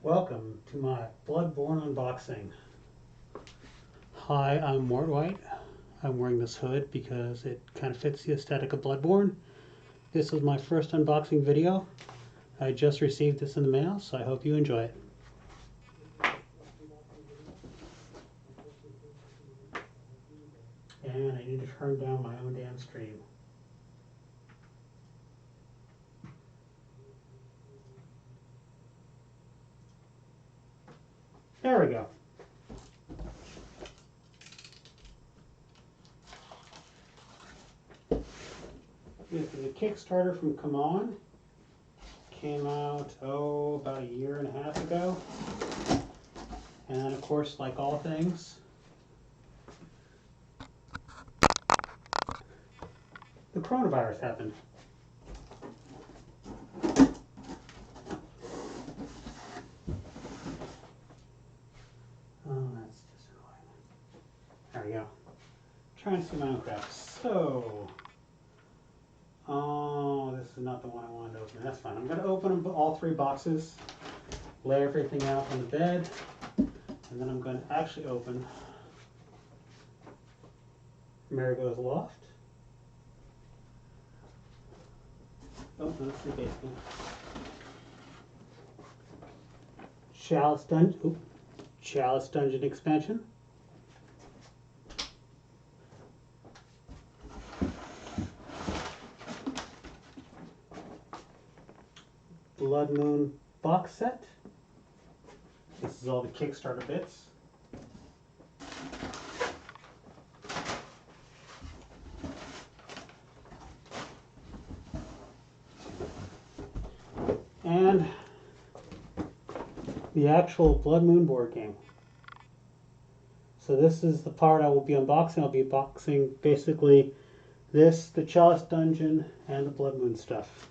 Welcome to my Bloodborne unboxing. Hi, I'm Mort White. I'm wearing this hood because it kind of fits the aesthetic of Bloodborne. This is my first unboxing video. I just received this in the mail, so I hope you enjoy it. And I need to turn down my own damn stream. There we go. This is a Kickstarter from CMON. Came out, about a year and a half ago. And of course, like all things, the coronavirus happened. Oh, that's just annoying. There we go. Trying to see my own crap. So, oh, this is not the one I wanted to open. That's fine. I'm going to open all three boxes, lay everything out on the bed, and then I'm going to actually open Marigo's Loft. Oh, that's the basement. Chalice Dungeon Expansion. Blood Moon box set. This is all the Kickstarter bits. And the actual Blood Moon board game. So this is the part I will be unboxing. I'll be unboxing basically this, the Chalice Dungeon, and the Blood Moon stuff.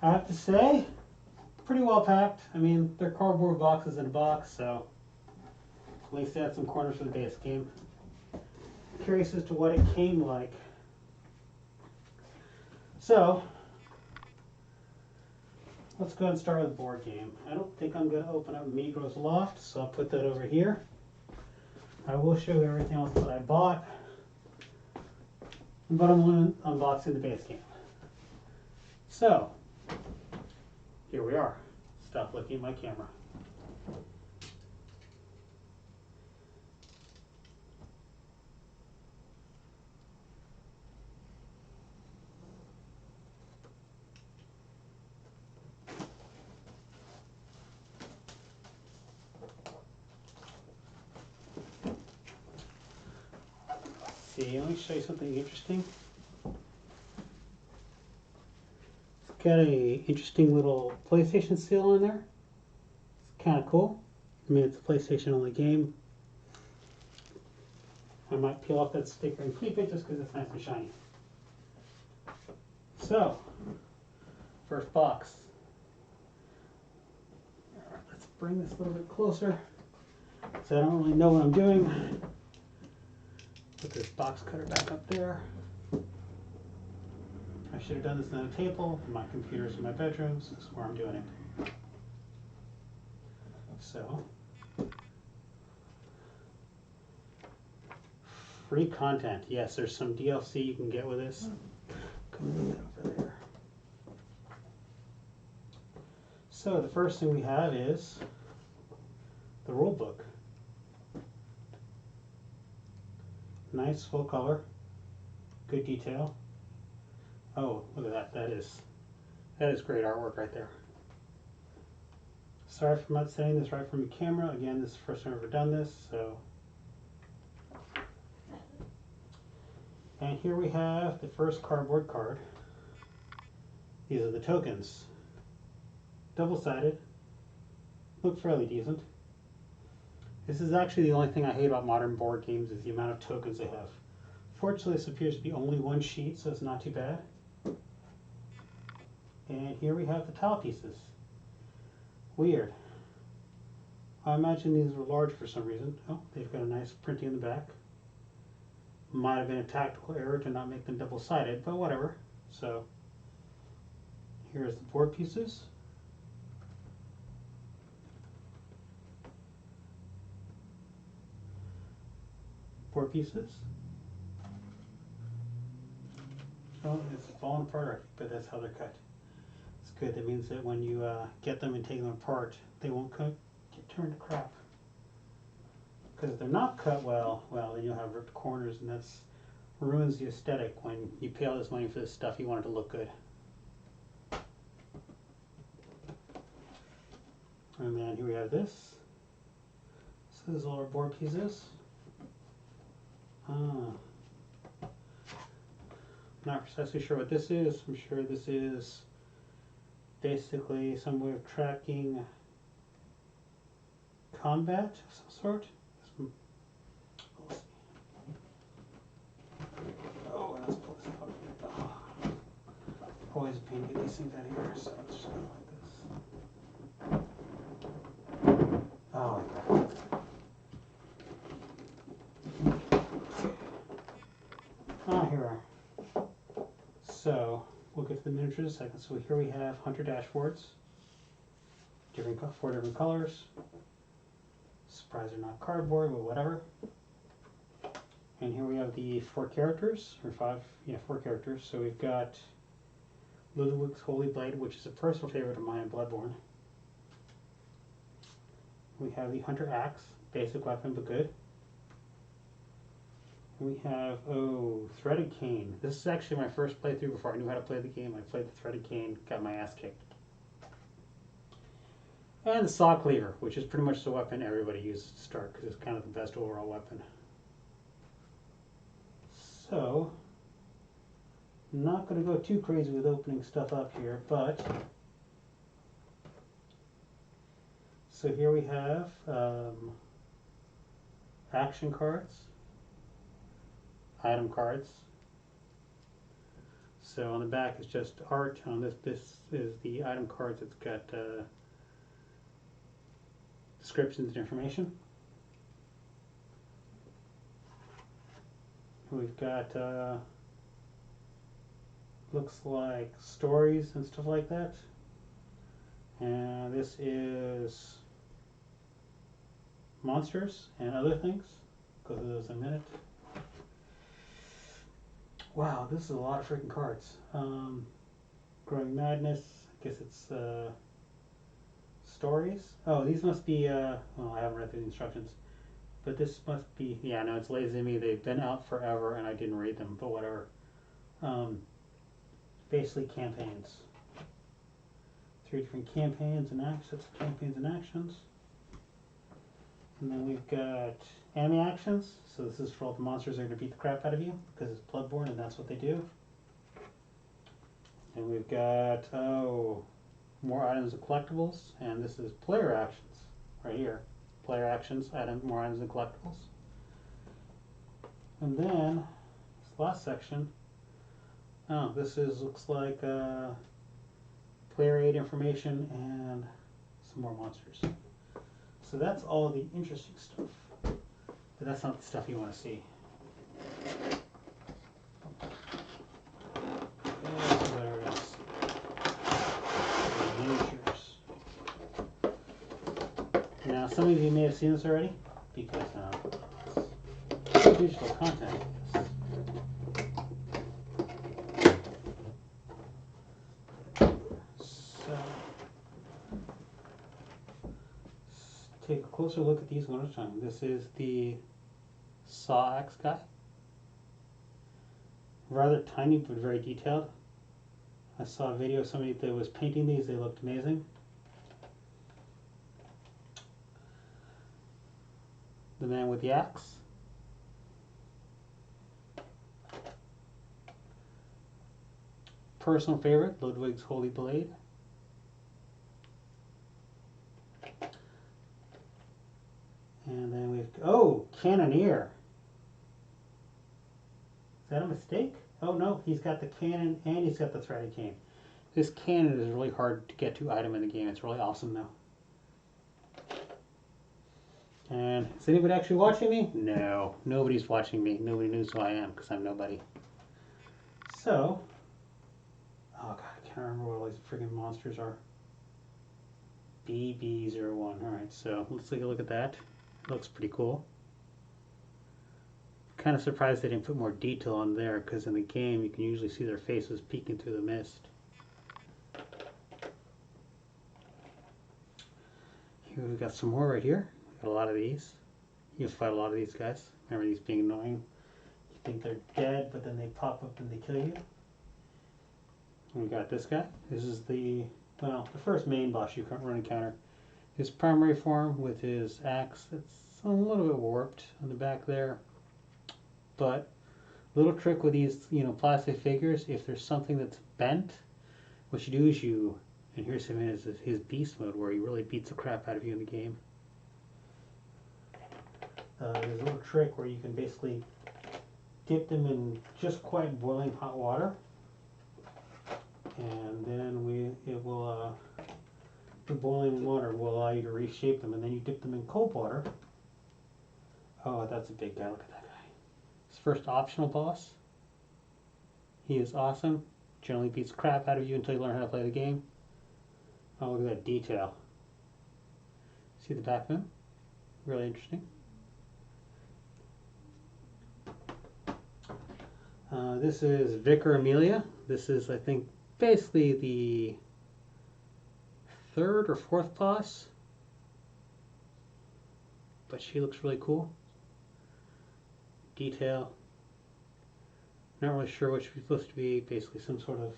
I have to say, pretty well packed. I mean, they're cardboard boxes in a box, so at least they had some corners for the base game. Curious as to what it came like. So, let's go ahead and start with the board game. I don't think I'm going to open up Marigo's Loft, so I'll put that over here. I will show you everything else that I bought, but I'm only unboxing the base game. So, here we are. Stop looking at my camera. See, let me show you something interesting. It's got a interesting little PlayStation seal in there. It's kind of cool. I mean, it's a PlayStation only game. I might peel off that sticker and keep it just because it's nice and shiny. So, first box. Let's bring this a little bit closer so I don't really know what I'm doing. Put this box cutter back up there. I should have done this on a table. My computer's in my bedroom, so this is where I'm doing it. So, free content. Yes, there's some DLC you can get with this. Come over there. So the first thing we have is the rule book. Nice full color, good detail. Oh, look at that! That is great artwork right there. Sorry for not setting this right from the camera. Again, this is the first time I've ever done this, so. And here we have the first cardboard card. These are the tokens. Double-sided. Look fairly decent. This is actually the only thing I hate about modern board games is the amount of tokens they have. Fortunately, this appears to be only one sheet, so it's not too bad. And here we have the tile pieces. Weird. I imagine these were large for some reason. Oh, they've got a nice printing in the back. Might have been a tactical error to not make them double-sided, but whatever. So, here's the board pieces. cardboard pieces. Oh, it's falling apart already, but that's how they're cut. It's good. That means that when you get them and take them apart, they won't get turned to crap. Because if they're not cut well, then you'll have ripped corners, and that's ruins the aesthetic. When you pay all this money for this stuff, you want it to look good. And then here we have this. So this is all our board pieces. Not precisely sure what this is. I'm sure this is basically some way of tracking combat of some sort. Oh, let's pull this out. Oh. Always a pain to get these things out of here, so let's just go like this. Oh, here we are. So we'll get to the miniatures in a second. So here we have hunter dashboards, four different colors. Surprised they're not cardboard, but whatever. And here we have the four characters. So we've got Ludwig's Holy Blade, which is a personal favorite of mine in Bloodborne. We have the Hunter Axe, basic weapon but good. We have, Threaded Cane. This is actually my first playthrough before I knew how to play the game. I played the Threaded Cane, got my ass kicked. And the Saw Cleaver, which is pretty much the weapon everybody uses to start because it's kind of the best overall weapon. So, I'm not going to go too crazy with opening stuff up here, but so here we have action cards, item cards. So on the back is just art. On this is the item cards. It's got descriptions and information. We've got looks like stories and stuff like that. And this is monsters and other things. Go through those in a minute. Wow, this is a lot of freaking cards. Growing Madness, I guess it's stories. Oh, these must be, well, I haven't read through the instructions. But this must be, yeah, no, it's lazy of me. They've been out forever and I didn't read them, but whatever. Basically campaigns. 3 different campaigns and actions, And then we've got enemy actions. So this is for all the monsters that are going to beat the crap out of you because it's Bloodborne and that's what they do. And we've got, more items and collectibles. And this is player actions right here. Player actions, more items and collectibles. And then, this last section, this looks like player aid information and some more monsters. So that's all the interesting stuff. But that's not the stuff you want to see. Now, some of you may have seen this already because digital content. So, let's take a closer look at these one at a time. This is the Saw Axe guy. Rather tiny but very detailed. I saw a video of somebody that was painting these. They looked amazing. The man with the axe. Personal favorite, Ludwig's Holy Blade. And then we've, Cannoneer. Is that a mistake? Oh no, he's got the cannon and he's got the threaded cane. This cannon is really hard to get to item in the game. It's really awesome though. And is anybody actually watching me? No, nobody's watching me. Nobody knows who I am because I'm nobody. So, oh god, I can't remember what all these freaking monsters are. BB01. Alright, so let's take a look at that. Looks pretty cool. kind of surprised they didn't put more detail on there, because in the game you can usually see their faces peeking through the mist. Here we've got some more right here. Got a lot of these. You fight a lot of these guys. Remember these being annoying. You think they're dead, but then they pop up and they kill you. And we got this guy. This is the first main boss you can encounter. His primary form with his axe. It's a little bit warped on the back there. But little trick with these, plastic figures, if there's something that's bent, what you do is and here's him in his beast mode where he really beats the crap out of you in the game. There's a little trick where you can basically dip them in just quite boiling hot water, and then the boiling water will allow you to reshape them, and then you dip them in cold water. Oh, that's a big guy. Look at that guy. His first optional boss. He is awesome. Generally beats the crap out of you until you learn how to play the game. Oh, look at that detail. See the back of him? Really interesting. This is Vicar Amelia. This is, I think, basically the third or fourth boss. But she looks really cool. Detail. Not really sure what she's supposed to be. Basically some sort of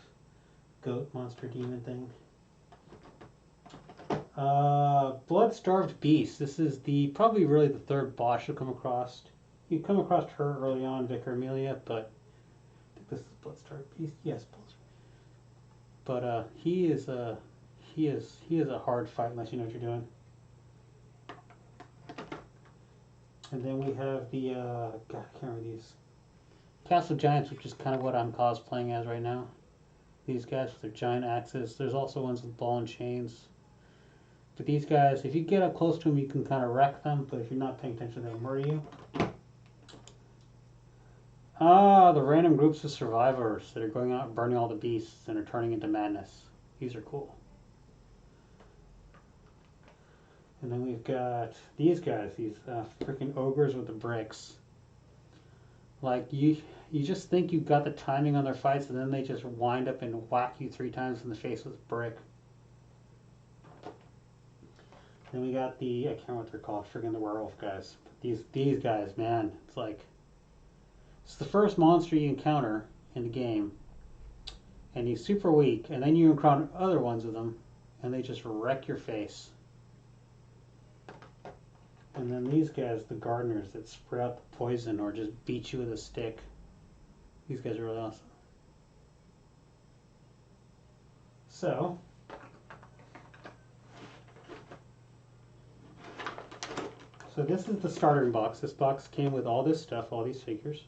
goat monster demon thing. Blood-Starved Beast. This is probably really the third boss you'll come across. You come across her early on, Vicar Amelia, but I think this is Blood-Starved Beast. Yes, but he is a hard fight unless you know what you're doing. And then we have the God, I can't remember these. Castle Giants, which is kind of what I'm cosplaying as right now. These guys with their giant axes. There's also ones with ball and chains. But these guys, if you get up close to them, you can kind of wreck them. But if you're not paying attention, they'll murder you. The random groups of survivors that are going out and burning all the beasts and are turning into madness. These are cool. And then we've got these guys, these freaking ogres with the bricks. Like, you just think you've got the timing on their fights, and then they just wind up and whack you 3 times in the face with a brick. Then we got I can't remember what they're called, friggin' the werewolf guys. These guys, man, it's the first monster you encounter in the game, and he's super weak, and then you encounter other ones of them, and they just wreck your face. And then these guys, the gardeners that spray out the poison or just beat you with a stick. These guys are really awesome. So, this is the starting box. This box came with all this stuff, all these figures.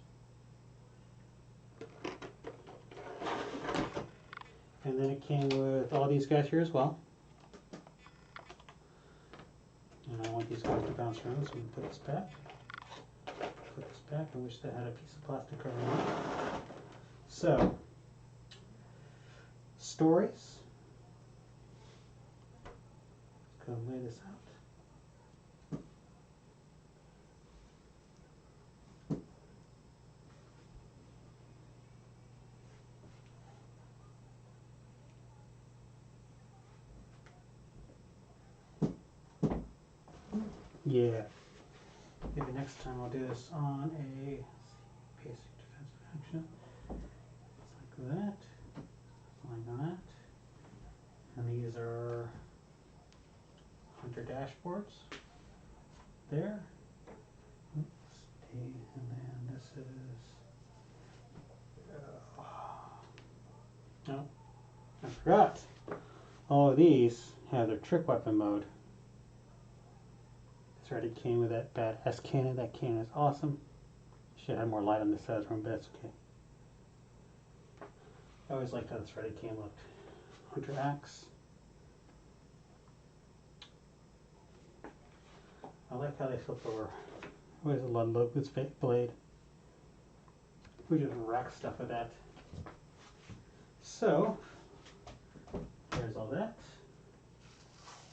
And then it came with all these guys here as well. And I want these guys to bounce around, so we can put this back. Put this back. I wish that had a piece of plastic covering it. So, stories. Let's go and lay this out. Yeah. Maybe next time I'll do this on a basic defensive action. It's like that. Like that. And these are hunter dashboards. There. Oops. And then this is. No. I forgot. All of these have their trick weapon mode. Already came with that badass cannon. That cannon is awesome. Should have more light on this side of the room, but that's okay. I always liked how this ready cam looked. Hunter axe. I like how they flip over. Always a lot of look with blade. We just rack stuff with that. So there's all that.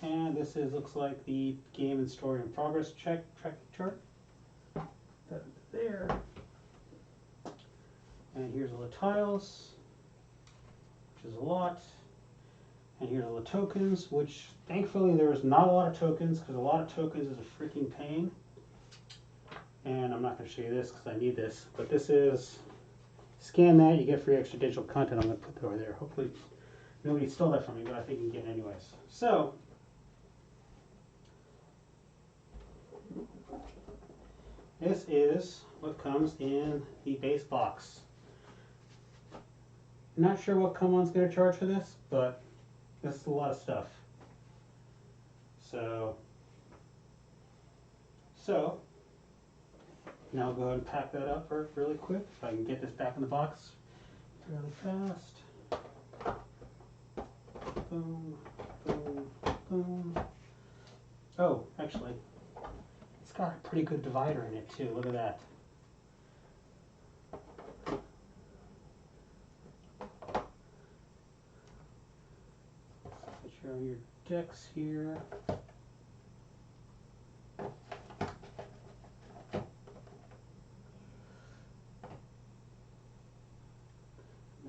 And this looks like the game and story in progress tracking chart. That there. And here's all the tiles, which is a lot. And here's all the tokens, which thankfully there was not a lot of tokens, because a lot of tokens is a freaking pain. And I'm not going to show you this because I need this, but this is, scan that, you get free extra digital content. I'm going to put that over there. Hopefully nobody stole that from me, but I think you can get it anyways. So, this is what comes in the base box. Not sure what CMON's going to charge for this, but this is a lot of stuff. So now I'll go ahead and pack that up really quick. If I can get this back in the box really fast. Boom, boom, boom. Oh, actually, it's got a pretty good divider in it too. Look at that. Put your decks here.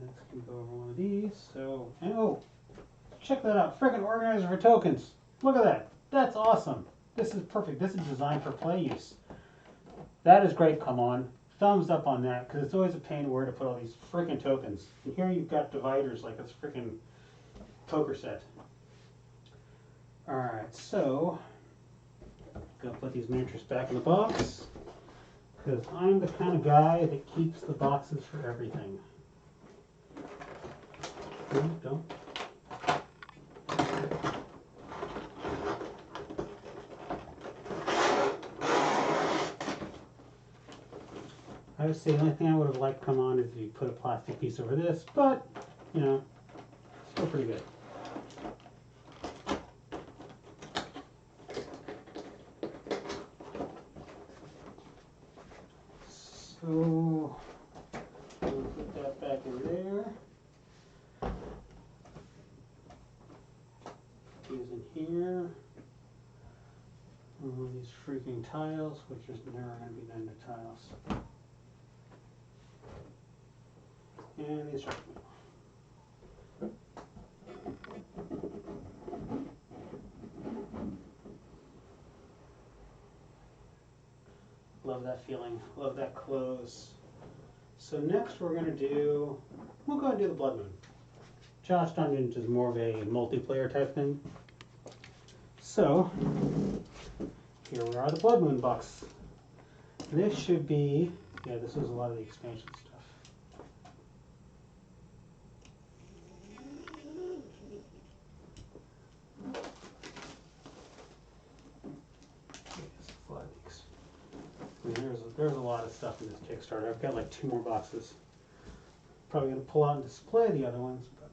Next, we go over one of these. So, and oh, check that out! Frickin' organizer for tokens. Look at that. That's awesome. This is perfect. This is designed for play use. That is great. CMON. Thumbs up on that, because it's always a pain where to put all these frickin' tokens. And here you've got dividers like it's frickin' poker set. Alright, so gonna put these miniatures back in the box, because I'm the kind of guy that keeps the boxes for everything. Don't. I would say the only thing I would have liked to come on is if you put a plastic piece over this, but, you know, still pretty good. So, we'll put that back in there. These in here. These freaking tiles, which is never going to be done to tiles. And the instruction manual. Love that feeling. Love that close. So next we'll go ahead and do the Blood Moon. Josh Dungeons is more of a multiplayer type thing. So here we are, the Blood Moon box. This should be, yeah, this was a lot of the expansion stuff. There's a lot of stuff in this Kickstarter. I've got like 2 more boxes. Probably going to pull out and display the other ones, but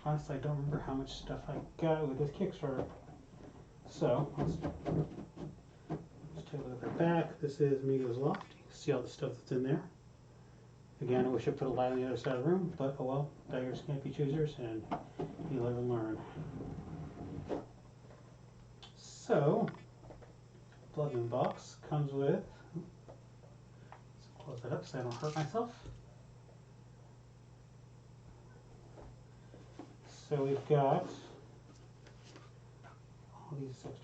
honestly I don't remember how much stuff I got with this Kickstarter. So let's take a look at the back. This is Migo's Loft. You can see all the stuff that's in there. Again, I wish I put a light on the other side of the room, but oh well, beggars can't be choosers, and you live and learn. So, Blood Moon box comes with, let's close that up so I don't hurt myself. So we've got all these extra characters.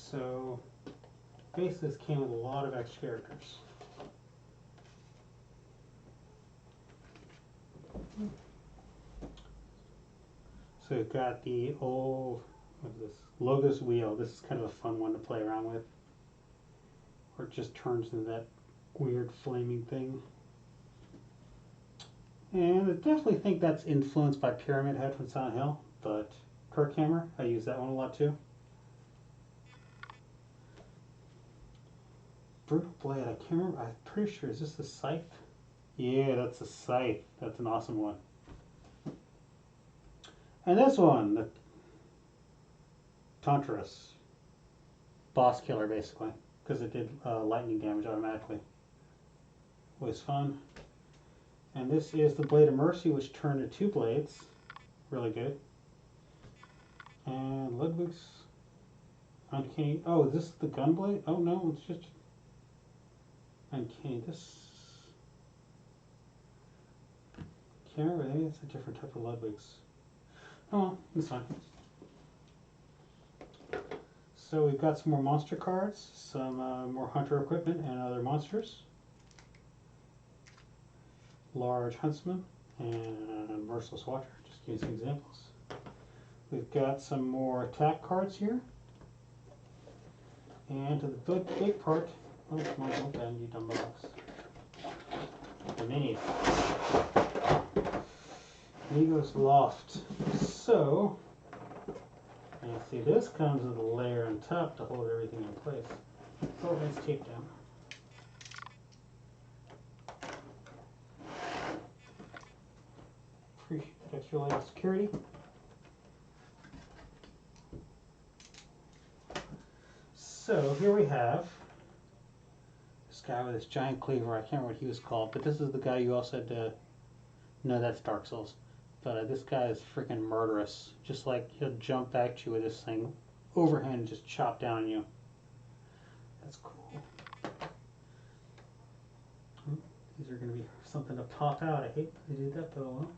So basically this came with a lot of extra characters. So we've got the old, what is this, Logos wheel. This is kind of a fun one to play around with. Or it just turns into that weird flaming thing. And I definitely think that's influenced by Pyramid Head from Silent Hill, but Kirk Hammer, I use that one a lot too. Brutal Blade, I can't remember, I'm pretty sure, is this the Scythe? Yeah, that's the Scythe. That's an awesome one. And this one, the Tantarus, boss killer basically, because it did lightning damage automatically. Always fun. And this is the Blade of Mercy, which turned to 2 blades. Really good. And Ludwig's Uncanny. Oh, is this the gun blade? Oh no, it's just Uncanny. This. Can't remember. Maybe it's a different type of Ludwig's. Oh well, it's fine. So we've got some more monster cards, some more hunter equipment and other monsters. Large Huntsman and Merciless Watcher, just to give you some examples. We've got some more attack cards here. And to the big part, oh come on, open you dumb bugs. The minis. Nego's Loft. So, you see this comes with a layer on top to hold everything in place. Oh, that's taped down. Appreciate that extra layer of security. So here we have this guy with this giant cleaver. I can't remember what he was called, but this is the guy you all said, no, that's Dark Souls. But this guy is freaking murderous. Just like he'll jump back at you with this thing overhand and just chop down on you. That's cool. These are going to be something to pop out. I hate that they did that, but oh well.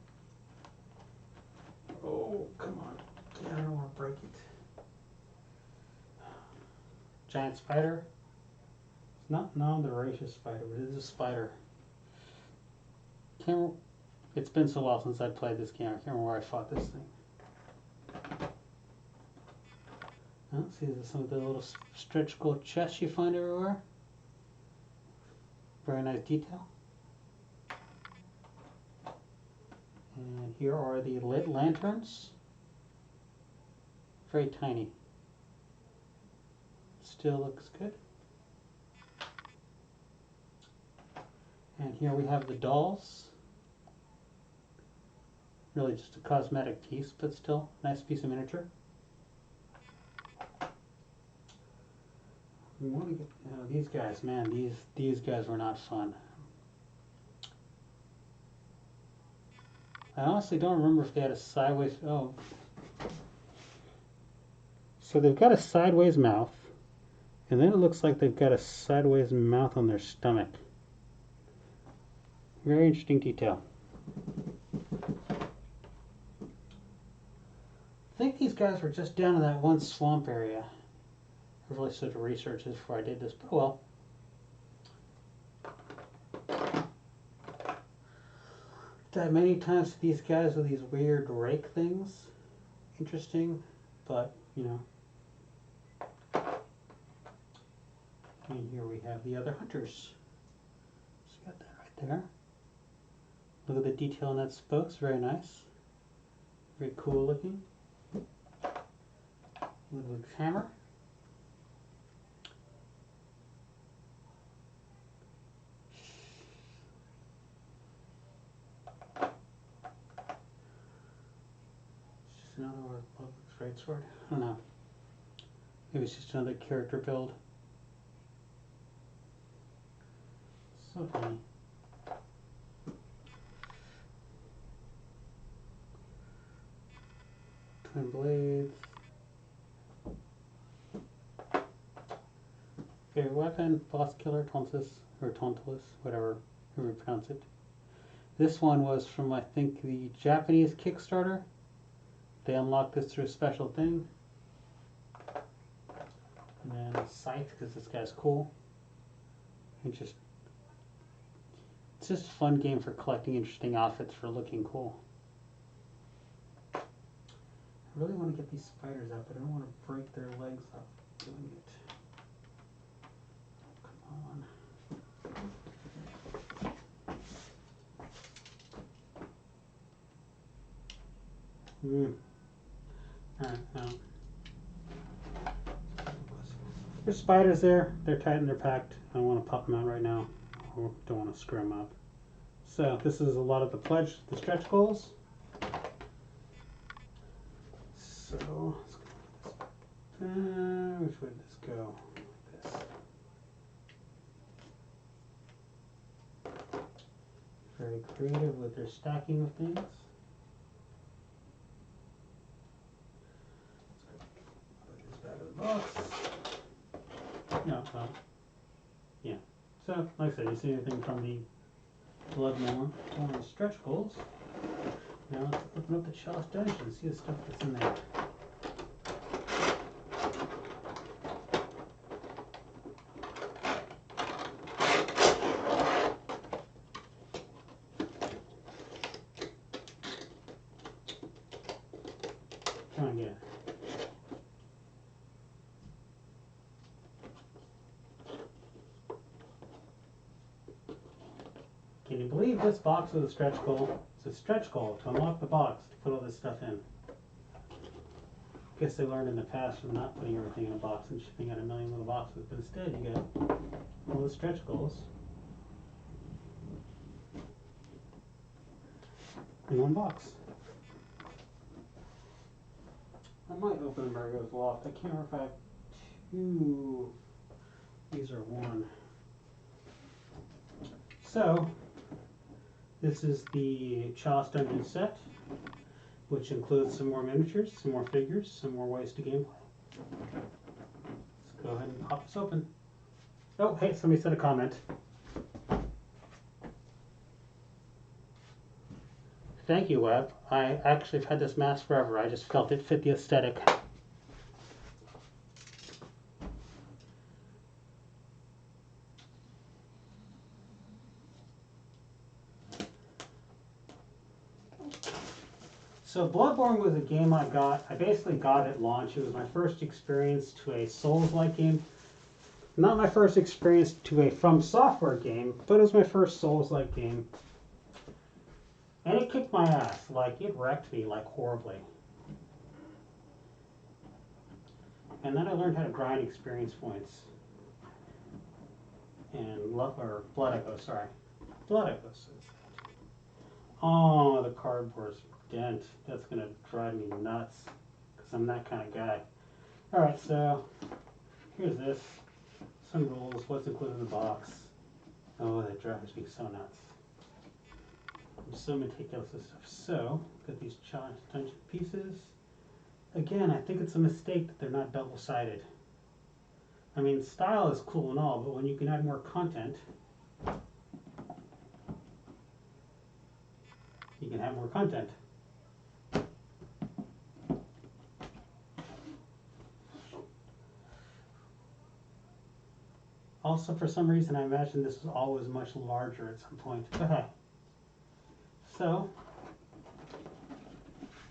Oh, come on. Yeah, I don't want to break it. Giant spider. It's not non-voracious spider, but it is a spider. Can't. It's been so long since I played this game. I can't remember where I fought this thing. Oh, see, there's some of the little stretch gold chests you find everywhere. Very nice detail. And here are the lit lanterns. Very tiny. Still looks good. And here we have the dolls. Really just a cosmetic piece, but still nice piece of miniature. We want to get these guys, man. These guys were not fun. I honestly don't remember if they had a sideways. Oh, so they've got a sideways mouth, and then it looks like they've got a sideways mouth on their stomach. Very interesting detail. I think these guys were just down in that one swamp area. I really should have researched this before I did this, but well. Died many times to these guys with these weird rake things. Interesting, but you know. And here we have the other hunters. Just got that right there. Look at the detail on that spokes, very nice. Very cool looking. Ludwig's hammer. It's just another Ludwig's greatsword. I don't know. Maybe it's just another character build. So funny. Twin blades. Favorite weapon, boss killer, Tonsis, or Tontalis, whatever you pronounce it. This one was from, I think, the Japanese Kickstarter. They unlocked this through a special thing. And then Scythe, because this guy's cool. It's just a fun game for collecting interesting outfits for looking cool. I really want to get these spiders out, but I don't want to break their legs up doing it. Alright, there's spiders there. They're tight and they're packed. I don't want to pop them out right now. Or don't want to screw them up. So this is a lot of the stretch goals. So let's go with this. Which way did this go? Like this. Very very creative with their stacking of things. Put this back in the box. No, yeah. So, like I said, you see anything from the Bloodborne stretch goals. Now let's open up the Chalice Dungeon and see the stuff that's in there. Try and get it. Can you believe this box with a stretch goal? It's a stretch goal to unlock the box to put all this stuff in. Guess they learned in the past from not putting everything in a box and shipping out a million little boxes, but instead you get all the stretch goals in one box. I might open Margot's Loft. I can't remember if I have two. These are one. So, this is the Chalice Dungeon set, which includes some more miniatures, some more figures, some more ways to gameplay. Let's go ahead and pop this open. Oh, hey, somebody said a comment. Thank you, Webb. I actually have had this mask forever. I just felt it fit the aesthetic. So Bloodborne was a game I basically got at launch. It was my first experience to a Souls-like game. Not my first experience to a From Software game, but it was my first Souls-like game. And it kicked my ass. Like, it wrecked me, like, horribly. And then I learned how to grind experience points. And Blood Echo, sorry. Blood Echo says that. Oh, the cardboard's dent. That's going to drive me nuts. Because I'm that kind of guy. Alright, so here's this. Some rules. What's included in the box. Oh, that drives me so nuts. I'm so meticulous with stuff. So, got these Chalice Dungeon pieces. Again, I think it's a mistake that they're not double-sided. I mean, style is cool and all, but when you can add more content, you can have more content. Also, for some reason, I imagine this was always much larger at some point. But hey. So,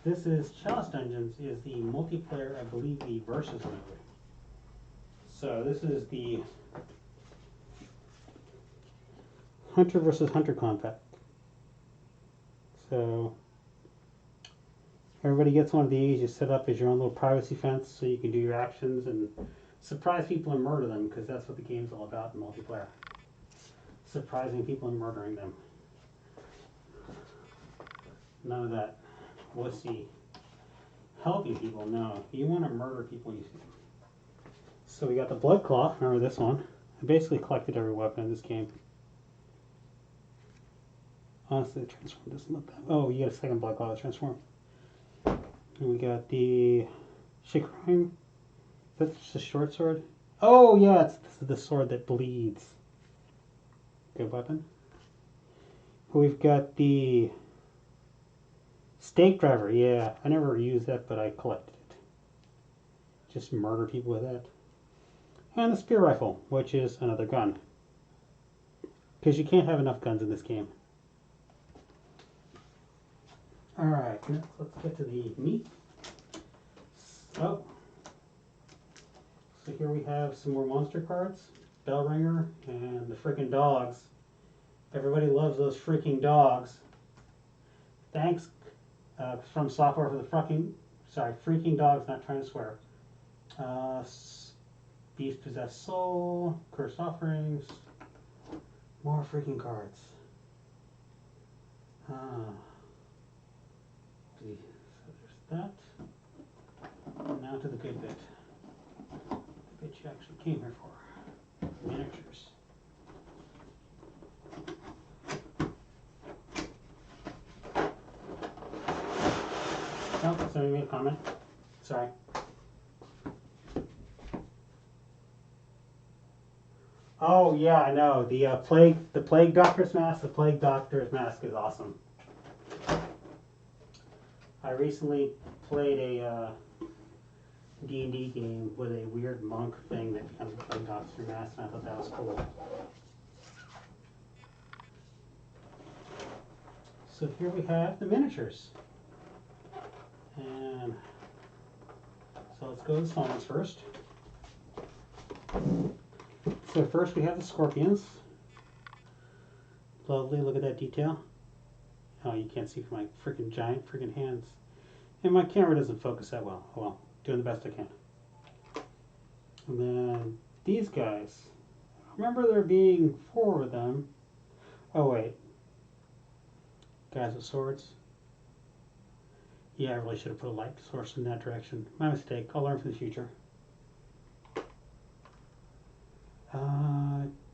this is Chalice Dungeons is the multiplayer, I believe, the versus mode. So this is the Hunter versus Hunter combat. So everybody gets one of these. You set up as your own little privacy fence so you can do your actions and surprise people and murder them, because that's what the game's all about in multiplayer. Surprising people and murdering them. None of that wussy helping people. No, you want to murder people, you see. So we got the Blood Claw. Remember this one? I basically collected every weapon in this game. Honestly, the transform doesn't look that. Oh, you get a second Blood Claw to transform. And we got the Shikrime. Is that just a short sword? Oh yeah, this is the sword that bleeds. Good weapon. We've got the Stake Driver. Yeah, I never used that, but I collected it. Just murder people with that. And the Spear Rifle, which is another gun. Because you can't have enough guns in this game. Alright, let's get to the meat. So here we have some more monster cards. Bellringer and the freaking dogs. Everybody loves those freaking Thanks From Software for the freaking dogs, not trying to swear. Beast Possessed Soul, Cursed Offerings, more freaking cards. So there's that. And now to the good bit. The bit you actually came here for. Miniatures. somebody made a comment. Sorry. Oh yeah, I know. The plague doctor's mask. The plague doctor's mask is awesome. I recently played a D&D game with a weird monk thing that becomes a plague doctor's mask, and I thought that was cool. So here we have the miniatures. And so let's go to the small ones first. So first we have the scorpions. Lovely, look at that detail. Oh, you can't see from my freaking giant freaking hands. And my camera doesn't focus that well. Oh well, doing the best I can. And then these guys. I remember there being 4 of them. Oh wait. Guys with swords. Yeah, I really should have put a light source in that direction. My mistake. I'll learn for the future.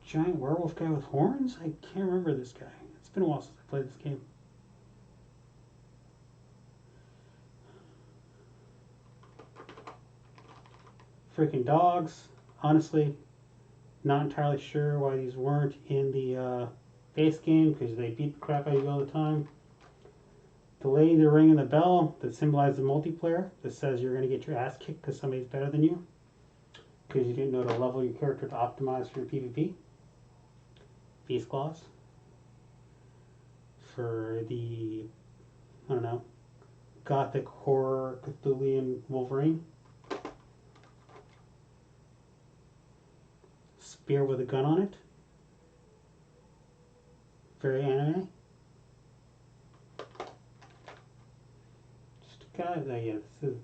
Giant werewolf guy with horns? I can't remember this guy. It's been a while since I played this game. Freaking dogs. Honestly, not entirely sure why these weren't in the base game, because they beat the crap out of you all the time. The lady, the ring, and the bell that symbolize the multiplayer that says you're going to get your ass kicked because somebody's better than you because you didn't know to level your character to optimize for your PvP. Beast claws for the, I don't know, gothic horror Cthulhian Wolverine. Spear with a gun on it. Very anime. Just a guy. Oh yeah, this is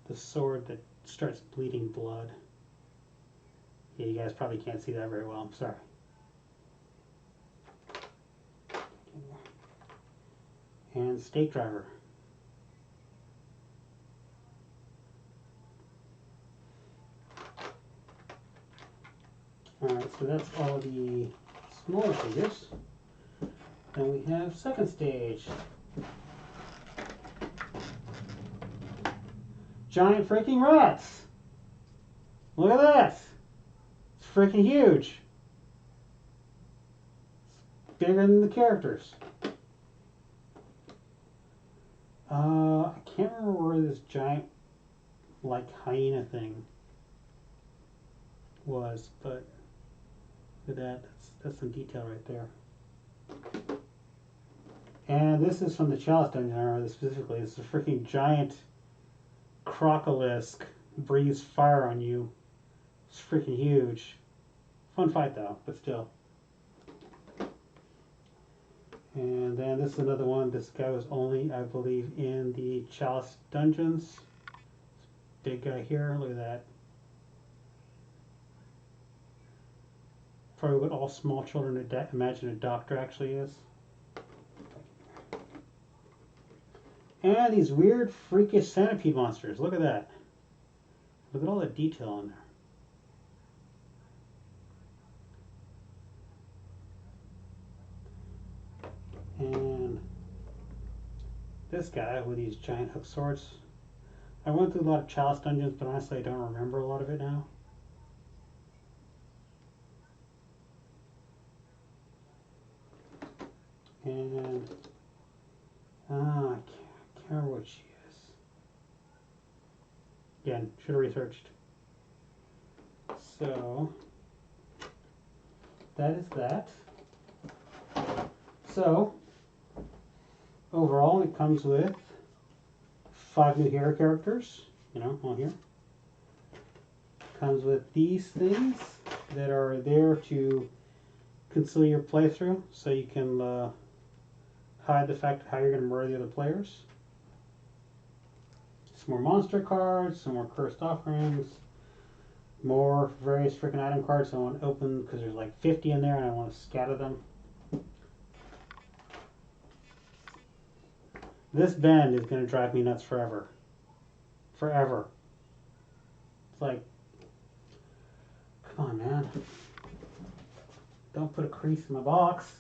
the sword that starts bleeding blood. Yeah, you guys probably can't see that very well. I'm sorry. And stake driver. Alright, so that's all the smaller figures. Then we have second stage. Giant freaking rats! Look at that! It's freaking huge! It's bigger than the characters. I can't remember where this giant, like, hyena thing was, but look at that. That's some detail right there. And this is from the Chalice Dungeon, I remember this specifically. It's a freaking giant crocolisk, breathes fire on you. It's freaking huge. Fun fight though, but still. And then this is another one. This guy was only, I believe, in the Chalice Dungeons. Big guy here, look at that. Probably what all small children imagine a doctor actually is. And these weird, freakish centipede monsters. Look at that. Look at all the detail on there. And this guy with these giant hook swords. I went through a lot of Chalice Dungeons, but honestly I don't remember a lot of it now. And I can't remember what she is. Again, should have researched. So that is that. So overall, it comes with 5 new hero characters. You know, on here. Comes with these things that are there to conceal your playthrough, so you can hide the fact of how you're going to murder the other players. Some more monster cards, some more cursed offerings, more various freaking item cards I want to open because there's like 50 in there and I want to scatter them. This bend is going to drive me nuts forever. Forever. It's like, come on, man. Don't put a crease in my box.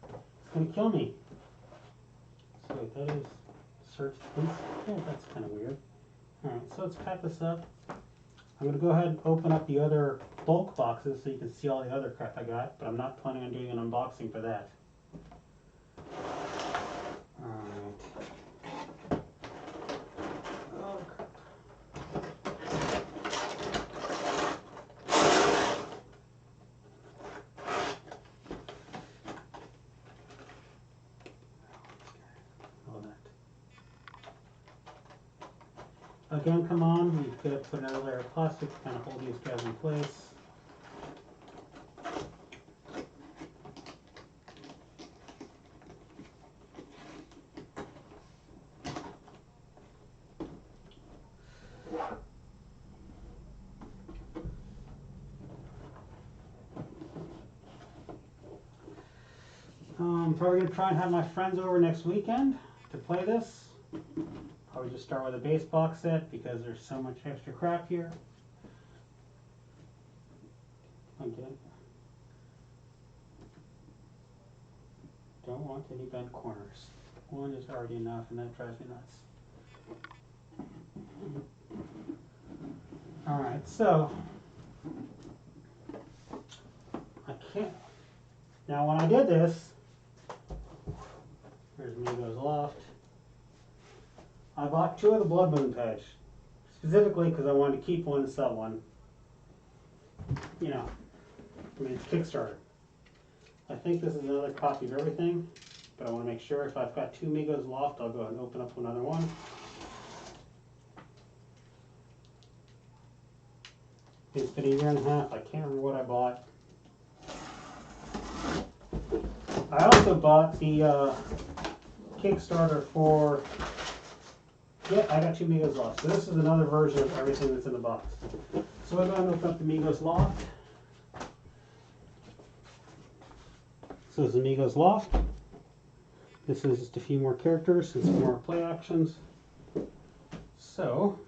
It's going to kill me. So that is search please. Yeah, that's kind of weird. Alright, so let's pack this up. I'm going to go ahead and open up the other bulk boxes so you can see all the other crap I got, but I'm not planning on doing an unboxing for that. Alright. Oh, crap. All that. Again, come on, you've got to put another layer of plastic to kind of hold these guys in place. I'm probably going to try and have my friends over next weekend to play this. Probably just start with a base box set because there's so much extra crap here. Okay. Don't want any bent corners. One is already enough and that drives me nuts. Alright, so I can't. Now when I did this, here's Migo's Loft. I bought 2 of the Blood Moon patch, specifically because I wanted to keep one and sell one. You know, I mean, it's Kickstarter. I think this is another copy of everything, but I want to make sure if I've got 2 Migo's Loft, I'll go ahead and open up another one. It's been a year and a half. I can't remember what I bought. I also bought the Kickstarter for. Yeah, I got 2 Migo's Loft. So this is another version of everything that's in the box. So I'm going to open up the Migo's Loft. So this is Migo's Loft. This is just a few more characters and some more play actions. So,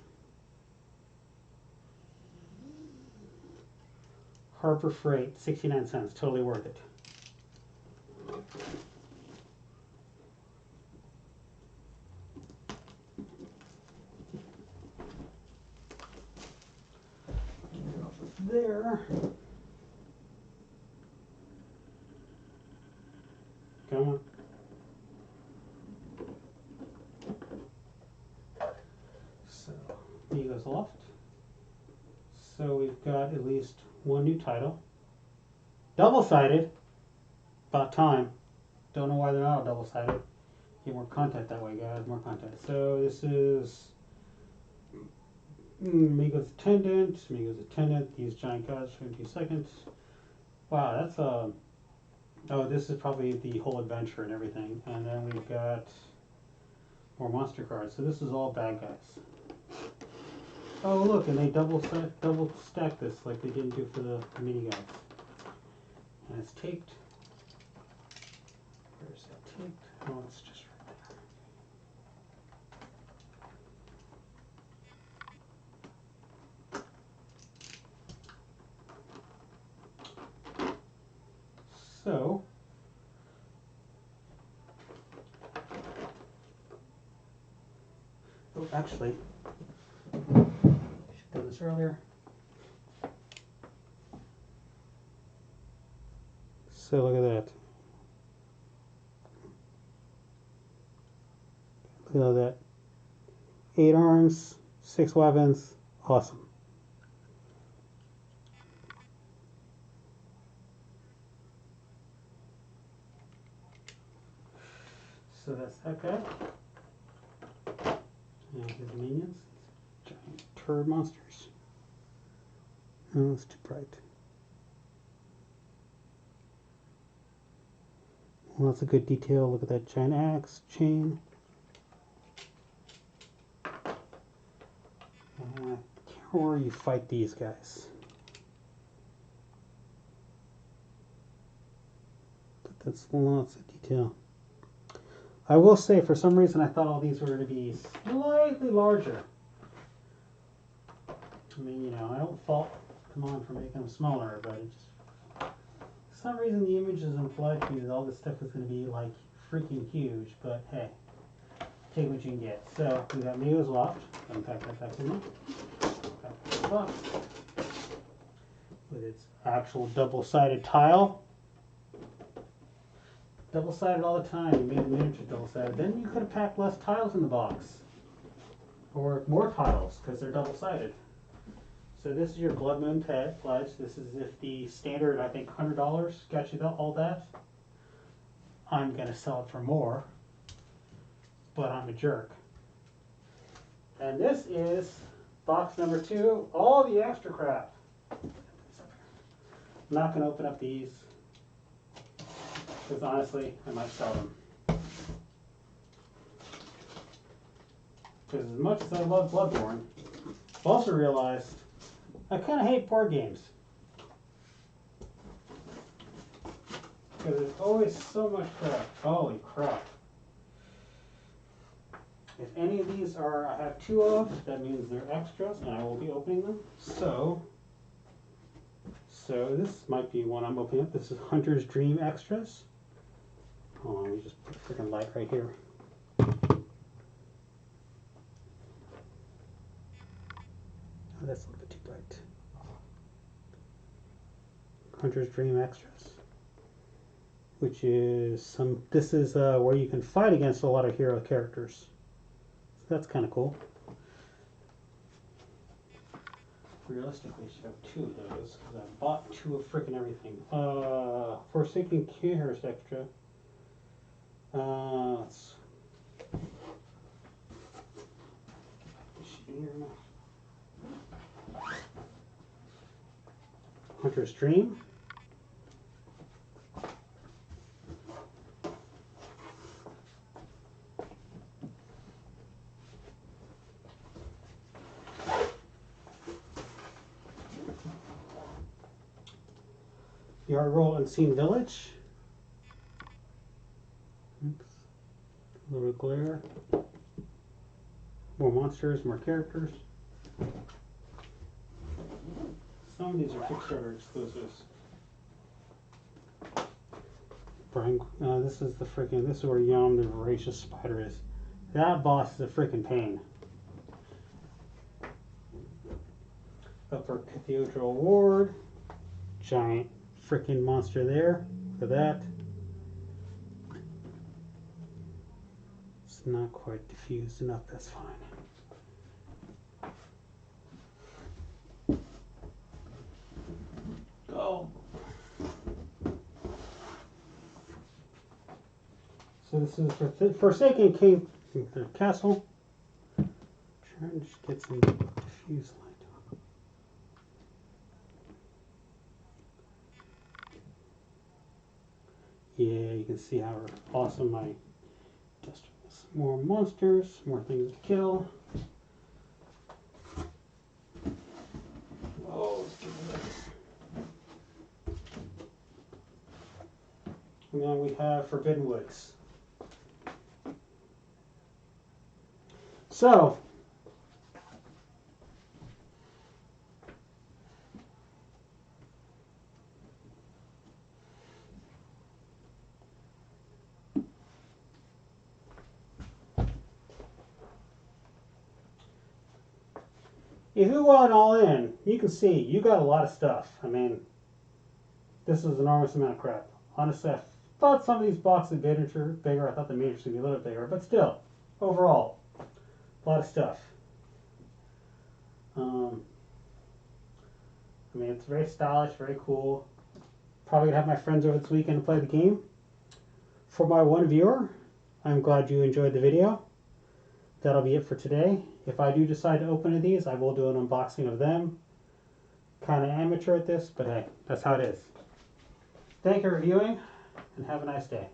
Harbor Freight, 69 cents, totally worth it. There. Come on. So, Migo's Loft. So we've got at least one new title. Double-sided. About time. Don't know why they're not double-sided. Get more content that way, guys. More content. So this is Migo's Attendant. Migo's Attendant. These giant guys for 2 seconds. Wow, that's a. Oh, this is probably the whole adventure and everything. And then we've got more monster cards. So this is all bad guys. Oh, look, and they double stack this like they didn't do for the mini guys. And it's taped. Where's that taped? Oh, it's just right there. So, oh, actually, I should have done this earlier. So look at that. Look at all that. 8 arms, 6 weapons, awesome. So that's that guy. And his minions, giant turd monsters. Oh, it's too bright. Lots of good detail. Look at that giant axe, chain. And I can't remember where you fight these guys. But that's lots of detail. I will say, for some reason, I thought all these were going to be slightly larger. I mean, you know, I don't fault CMON for making them smaller, but it just, for some reason, the images implied to me that all this stuff is going to be like freaking huge. But hey, take what you can get. So we got Neo's Loft. Unpack that back in there. Back to the box. With its actual double-sided tile. Double-sided all the time. You made miniature double-sided. Then you could have packed less tiles in the box. Or more tiles, because they're double-sided. So this is your Blood Moon pledge. This is if the standard, I think, $100 got you all that. I'm going to sell it for more. But I'm a jerk. And this is box number 2. All the extra crap. I'm not going to open up these. Because honestly, I might sell them. Because as much as I love Bloodborne, I've also realized I kind of hate board games. Because there's always so much crap. Holy crap. If any of these are, I have 2 of, that means they're extras, and I will be opening them. So this might be one I'm opening up. This is Hunter's Dream Extras. Hold on, let me just put a freaking light right here. Oh, that's a little bit too bright. Hunter's Dream Extras, which is this is where you can fight against a lot of hero characters. So that's kind of cool. Realistically, I should have 2 of those because I bought 2 of freaking everything. Forsaken Cares extra. Let's Hunter's Dream. The Art Roll Unseen Village. Oops. A little glare. More monsters, more characters. Some of these are Kickstarter exclusives. Brian, this is where Yom the Voracious Spider is. That boss is a freaking pain. Upper Cathedral Ward. Giant freaking monster there. Look at that. It's not quite diffused enough, that's fine. Go. So this is Forsaken King Castle. Trying to just get some diffuse light. Yeah, you can see how awesome my tester is. More monsters, more things to kill. Oh, let's get this. And then we have Forbidden Woods. So, if you went all in, you can see you got a lot of stuff. I mean, this is an enormous amount of crap. Honestly, I thought some of these boxes would be bigger. I thought the miniatures would be a little bit bigger, but still, overall, a lot of stuff. I mean, it's very stylish, very cool. Probably gonna have my friends over this weekend to play the game. For my one viewer, I'm glad you enjoyed the video. That'll be it for today. If I do decide to open one of these, I will do an unboxing of them. Kind of amateur at this, but hey, that's how it is. Thank you for viewing, and have a nice day.